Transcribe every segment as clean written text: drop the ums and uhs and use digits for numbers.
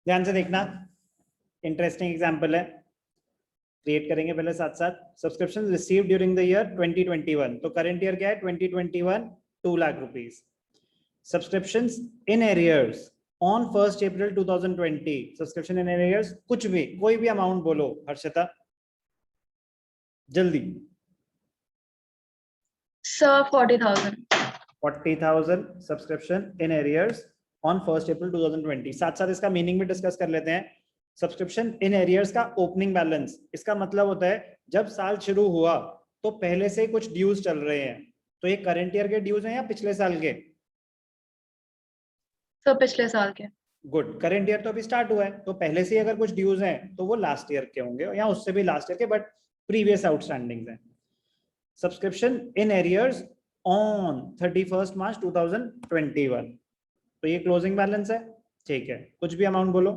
ध्यान से देखना, इंटरेस्टिंग एग्जांपल है, क्रिएट करेंगे पहले साथ साथ। Subscription receive during the year 2021, तो करंट ईयर क्या है 2021, 2 lakh rupees. Subscriptions in arrears on 1 April 2020, subscription in arrears, कुछ भी कोई भी अमाउंट बोलो हर्षिता जल्दी। Sir 40,000 subscription in arrears on 1 April 2020। साथ साथ इसका मीनिंग भी डिस्कस कर लेते हैं। सब्सक्रिप्शन इन एरियर्स का ओपनिंग बैलेंस, इसका मतलब होता है जब साल शुरू हुआ तो पहले से कुछ ड्यूज चल रहे हैं, तो ये करंट ईयर के ड्यूज हैं या पिछले साल के? सर पिछले साल के। गुड, करंट ईयर तो अभी स्टार्ट हुआ है, तो पहले से अगर कुछ ड्यूज हैं तो वो लास्ट ईयर के होंगे या उससे भी लास्ट ईयर के, बट प्रीवियस आउटस्टैंडिंग हैं। सब्सक्रिप्शन इन एरियर्स ऑन 31 मार्च 2021, तो ये क्लोजिंग बैलेंस है, ठीक है। कुछ भी अमाउंट बोलो।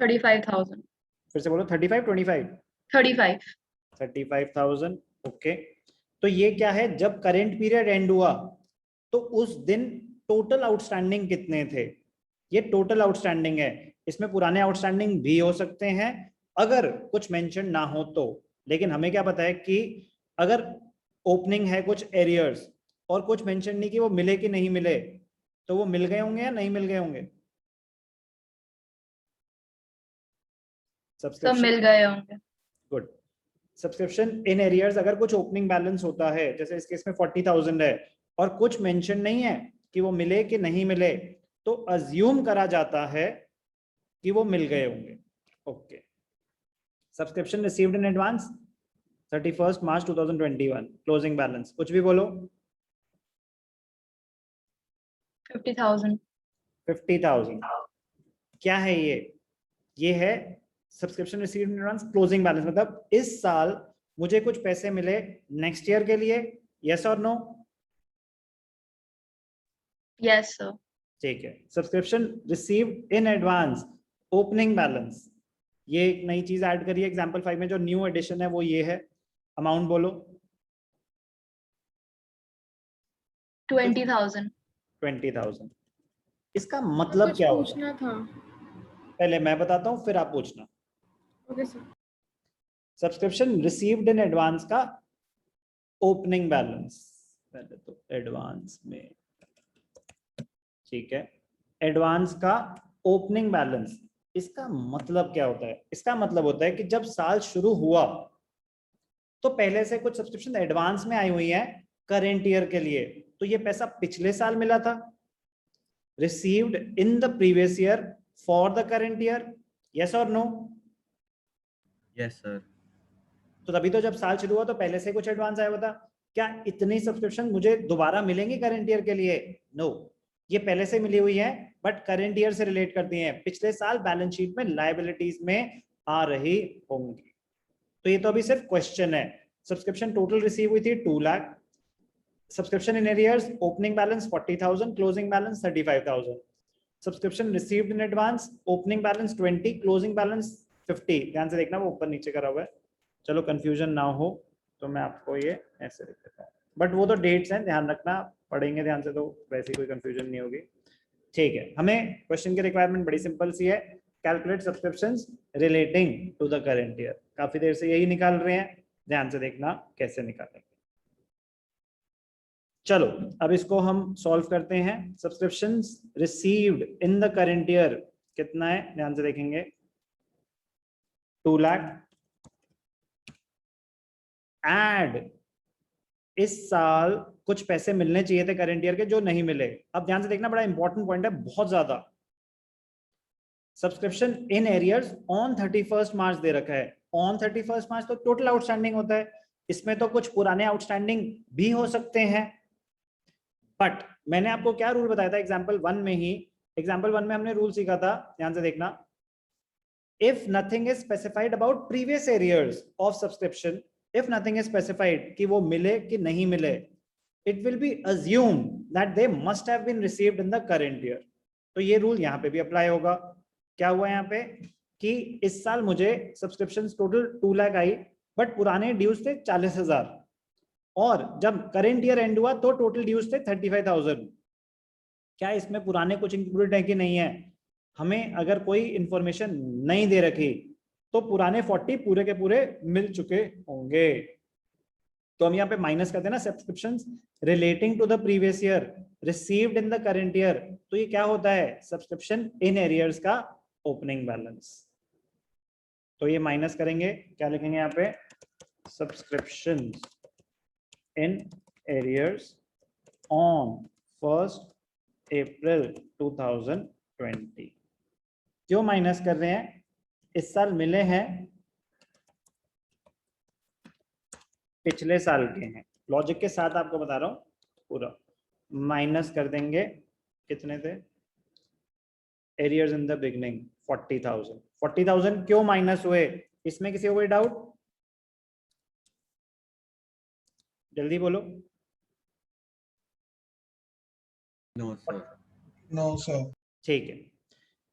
35,000। फिर से बोलो 35, 25? 35,000, ओके। तो ये क्या है, जब करंट पीरियड एंड हुआ तो उस दिन टोटल आउटस्टैंडिंग कितने थे, ये टोटल आउटस्टैंडिंग है। इसमें पुराने आउटस्टैंडिंग भी हो सकते हैं अगर कुछ मेंशन ना हो तो, लेकिन हमें क्या पता है कि अगर ओपनिंग है कुछ एरियर्स और कुछ मेंशन नहीं कि वो मिले कि नहीं मिले, तो वो मिल गए होंगे या नहीं मिल गए होंगे? सब मिल गए होंगे। गुड। सब्सक्रिप्शन इन एरियर्स, अगर कुछ ओपनिंग बैलेंस होता है, जैसे इस केस में 40,000 है और कुछ मेंशन नहीं है कि वो मिले कि नहीं मिले, तो अज्यूम करा जाता है कि वो मिल गए होंगे। Okay. Subscription received in advance 31 March 2021, closing balance, कुछ भी बोलो। 50,000। 50,000 क्या है ये है subscription received in advance closing balance, मतलब इस साल मुझे कुछ पैसे मिले नेक्स्ट ईयर के लिए, यस और नो? Yes sir. ठीक है। Subscription received in advance opening balance, ये एक नई चीज ऐड करी है एग्जांपल 5 में, जो न्यू एडिशन है वो ये है। अमाउंट बोलो। 20,000। 20,000। इसका मतलब क्या होता है था? पहले मैं बताता हूं फिर आप पूछना। Okay sir. Subscription received in advance का ओपनिंग बैलेंस, पहले तो एडवांस में, ठीक है, एडवांस का ओपनिंग बैलेंस, इसका मतलब क्या होता है? इसका मतलब होता है कि जब साल शुरू हुआ तो पहले से कुछ सब्सक्रिप्शन एडवांस में आई हुई है करेंट ईयर के लिए, तो ये पैसा पिछले साल मिला था, received in the previous year for the current year, yes और नो? Yes sir. तो तभी तो जब साल शुरू हुआ तो पहले से कुछ एडवांस आया हुआ था। क्या इतनी सब्सक्रिप्शन मुझे दोबारा मिलेंगे करेंट ईयर के लिए? नो, ये पहले से मिली हुई है बट करेंट ईयर से रिलेट करती हैं, पिछले साल बैलेंस शीट में लायबिलिटीज में आ रही होंगी। तो ये तो अभी सिर्फ क्वेश्चन है। सब्सक्रिप्शन टोटल रिसीव हुई थी 2 lakh, subscription in arrears opening balance 40,000, closing balance 35,000। Subscription received in advance opening balance 20, closing balance 50। ध्यान से देखना वो ऊपर नीचे करा हुआ है, चलो कंफ्यूजन ना हो तो मैं आपको ये ऐसे लिख देता हूँ, बट वो तो डेट्स हैं, ध्यान रखना, पढ़ेंगे ध्यान से तो वैसे कोई कंफ्यूजन नहीं होगी। ठीक है, हमें क्वेश्चन की रिक्वायरमेंट बड़ी सिंपल सी है, calculate subscriptions relating to the current year. काफी देर से यही निकाल रहे हैं, ध्यान से देखना कैसे निकालेंगे। चलो अब इसको हम सॉल्व करते हैं। Subscriptions received in the current year कितना है, ध्यान से देखेंगे, 2 लाख। एड इस साल कुछ पैसे मिलने चाहिए थे करंट ईयर के जो नहीं मिले। अब ध्यान से देखना, बड़ा इंपॉर्टेंट पॉइंट है, बहुत ज्यादा। सब्सक्रिप्शन इन एरियर्स ऑन 31 मार्च दे रखा है, ऑन 31 मार्च तो टोटल आउटस्टैंडिंग होता है, इसमें तो कुछ पुराने आउटस्टैंडिंग भी हो सकते हैं। बट मैंने आपको क्या रूल बताया था एग्जाम्पल 1 में ही, एग्जाम्पल 1 में हमने रूल सीखा था, ध्यान से देखना, if nothing is specified about previous arrears of subscription, if nothing is specified कि वो मिले कि नहीं मिले, it will be assumed that they must have been received in the current year. तो ये रूल यहाँ पे भी अप्लाई होगा। क्या हुआ यहाँ पे कि इस साल मुझे subscription total 2 lakh I, but पुराने ड्यूज थे 40,000, और जब करेंट ईयर एंड हुआ तो टोटल ड्यूज थे 35,000। क्या इसमें पुराने कुछ इंक्लूडेड है कि नहीं है? हमें अगर कोई इंफॉर्मेशन नहीं दे रखी तो पुराने 40 पूरे के पूरे मिल चुके होंगे। तो हम यहाँ पे माइनस करते हैं ना, subscriptions relating to the previous year received in the current year. तो ये क्या होता है? सब्सक्रिप्शन इन एरियर्स का ओपनिंग बैलेंस। तो ये माइनस करेंगे, क्या लिखेंगे यहाँ पे? Subscriptions in arrears on 1 April 2020। क्यों माइनस कर रहे हैं? इस साल मिले हैं, पिछले साल के हैं। लॉजिक के साथ आपको बता रहा हूं पूरा। माइनस कर देंगे, कितने थे एरियर्स इन द बिगनिंग? 40,000। 40,000 क्यों माइनस हुए? इसमें किसी को कोई डाउट? जल्दी बोलो। No sir. No sir. ठीक है।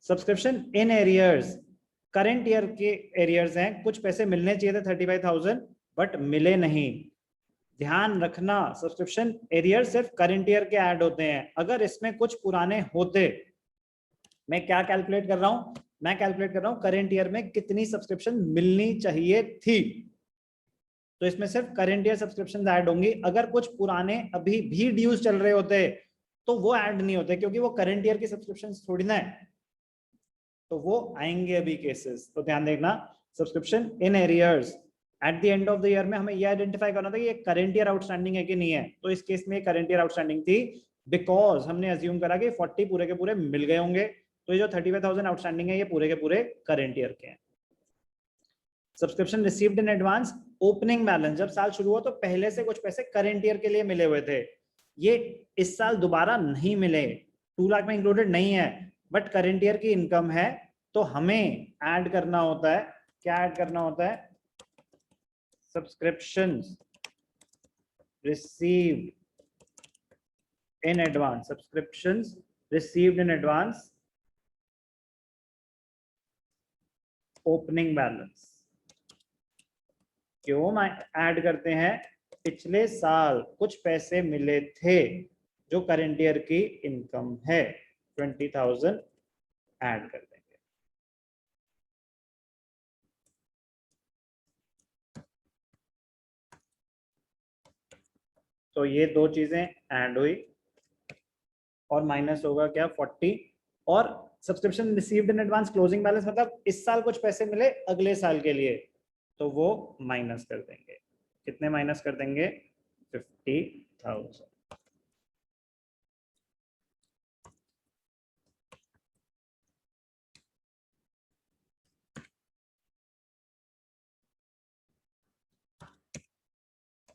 Subscription in arrears current year के एरियर्स हैं, कुछ पैसे मिलने चाहिए थे 35,000 बट मिले नहीं। ध्यान रखना, सब्सक्रिप्शन एरियर सिर्फ करंट ईयर के ऐड होते हैं। अगर इसमें कुछ पुराने होते, मैं क्या कैलकुलेट कर रहा हूं? मैं कैलकुलेट कर रहा हूं करंट ईयर में कितनी सब्सक्रिप्शन मिलनी चाहिए थी। तो इसमें सिर्फ करंट ईयर सब्सक्रिप्शन ऐड होंगी। अगर कुछ पुराने अभी भी ड्यूज चल रहे होते तो वो ऐड नहीं होते, क्योंकि वो करंट ईयर की सब्सक्रिप्शन थोड़ी ना है, तो वो आएंगे अभी केसेस। तो ध्यान देखना, subscription in arrears at the end of the year में हमें ये आइडेंटिफाई करना था कि ये करंट ईयर आउटस्टैंडिंग है कि नहीं है। तो इस केस में करंट ईयर आउटस्टैंडिंग थी, बिकॉज हमने अज्यूम करा कि 40 पूरे के पूरे मिल गए होंगे। तो ये जो 35,000 आउटस्टैंडिंग है, ये पूरे के पूरे करंट ईयर के हैं। Subscription received in advance opening balance, जब साल शुरू हुआ तो पहले से कुछ पैसे करंट ईयर के लिए मिले हुए थे, ये इस साल दोबारा नहीं मिले, 2 लाख में इंक्लूडेड नहीं है, बट करंट ईयर की इनकम है। तो हमें ऐड करना होता है, क्या ऐड करना होता है? Subscriptions received in advance, subscriptions received in advance opening balance. क्यों ऐड करते हैं? पिछले साल कुछ पैसे मिले थे जो करंट ईयर की इनकम है, 20,000 ऐड कर देंगे। तो ये दो चीजें ऐड हुई और माइनस होगा क्या? 40। और subscription received in advance closing balance मतलब इस साल कुछ पैसे मिले अगले साल के लिए, तो वो माइनस कर देंगे। कितने माइनस कर देंगे? 50,000।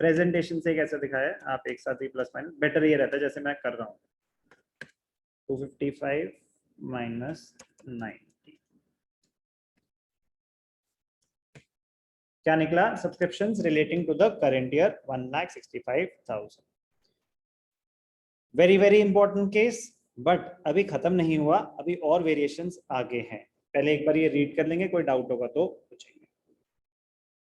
प्रेजेंटेशन से कैसे दिखाया आप एक साथ ही प्लस माइनस? बेटर ये रहता है जैसे मैं कर रहा हूँ, 255 माइनस 90। क्या निकला? Subscriptions relating to the current year 1,65,000। Very very important case, but अभी खत्म नहीं हुआ, अभी और वेरिएशंस आगे हैं। पहले एक बार ये रीड कर लेंगे, कोई डाउट होगा तो पूछेंगे।